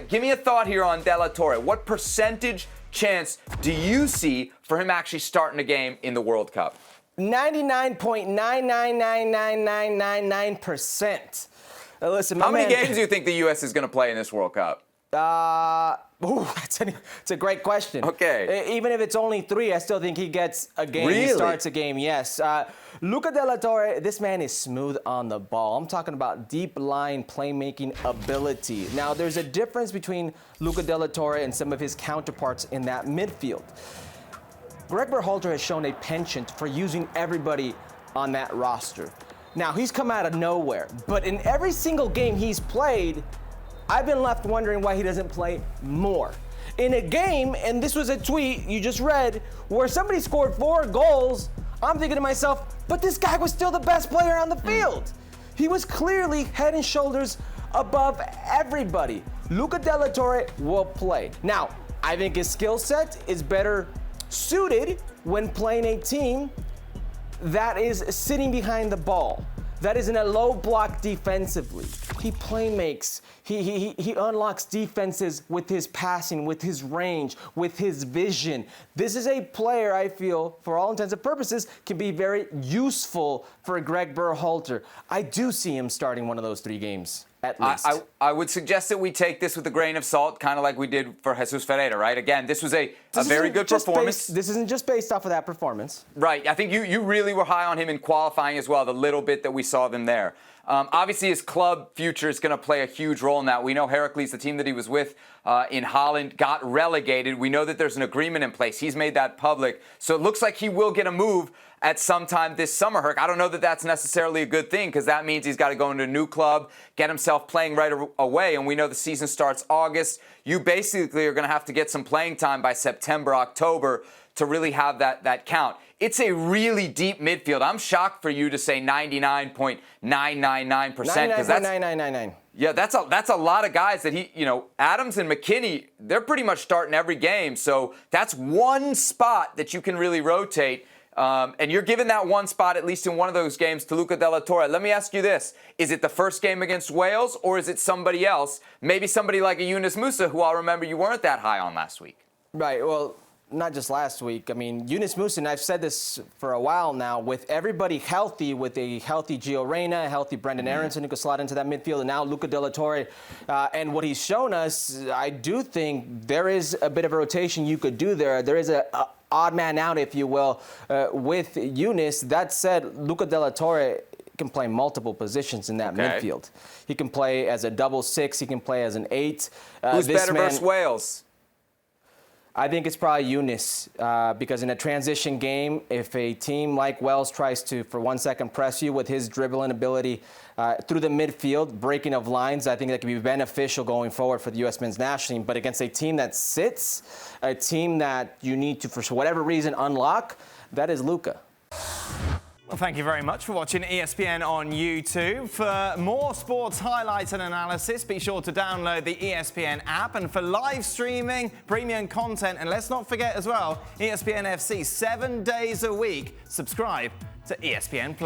Give me a thought here on De La Torre. What percentage chance do you see for him actually starting a game in the World Cup? 99.9999999%. Listen, how many games do you think the U.S. is going to play in this World Cup? It's a great question. Okay. Even if it's only 3, I still think he gets a game. Really? He starts a game, yes. Luca De La Torre, this man is smooth on the ball. I'm talking about deep line playmaking ability. Now, there's a difference between Luca De La Torre and some of his counterparts in that midfield. Greg Berhalter has shown a penchant for using everybody on that roster. Now, he's come out of nowhere, but in every single game he's played, I've been left wondering why he doesn't play more. In a game, and this was a tweet you just read, where somebody scored 4 goals, I'm thinking to myself, but this guy was still the best player on the field. He was clearly head and shoulders above everybody. Luca De La Torre will play. Now, I think his skill set is better suited when playing a team that is sitting behind the ball, that is in a low block defensively. He playmakes. He unlocks defenses with his passing, with his range, with his vision. This is a player I feel, for all intents and purposes, can be very useful for Greg Berhalter. I do see him starting one of those 3 games, at least. I would suggest that we take this with a grain of salt, kind of like we did for Jesus Ferreira, right? Again, this was a very good performance. This isn't just based off of that performance. Right. I think you really were high on him in qualifying as well, the little bit that we saw them there. Obviously, his club future is going to play a huge role in that. We know Herculez, the team that he was with in Holland, got relegated. We know that there's an agreement in place. He's made that public. So it looks like he will get a move at some time this summer, Herc. I don't know that that's necessarily a good thing, because that means he's got to go into a new club, get himself playing right away. And we know the season starts August. You basically are going to have to get some playing time by September, October to really have that count. It's a really deep midfield. I'm shocked for you to say 99.999%. 99.9999. Yeah, that's a lot of guys that Adams and Mckennie, they're pretty much starting every game. So that's one spot that you can really rotate. And you're giving that one spot, at least in one of those games, to Luca De La Torre. Let me ask you this. Is it the first game against Wales, or is it somebody else? Maybe somebody like a Yunus Musa, who I'll remember you weren't that high on last week. Right, well, not just last week. I mean, Yunus Musa, and I've said this for a while now, with everybody healthy, with a healthy Gio Reyna, a healthy Brendan Aronson who could slot into that midfield, and now Luca De La Torre, and what he's shown us, I do think there is a bit of a rotation you could do there. There is a odd man out, if you will, with Yunus. That said, Luca De La Torre can play multiple positions in that midfield. He can play as a double 6. He can play as an 8. Who's better versus Wales? I think it's probably Yunus, because in a transition game, if a team like Wales tries to, for 1 second, press you with his dribbling ability through the midfield, breaking of lines, I think that can be beneficial going forward for the U.S. men's national team. But against a team that sits, a team that you need to, for whatever reason, unlock, that is Luca. Well, thank you very much for watching ESPN on YouTube. For more sports highlights and analysis, be sure to download the ESPN app. And for live streaming, premium content, and let's not forget as well, ESPN FC 7 days a week, subscribe to ESPN+.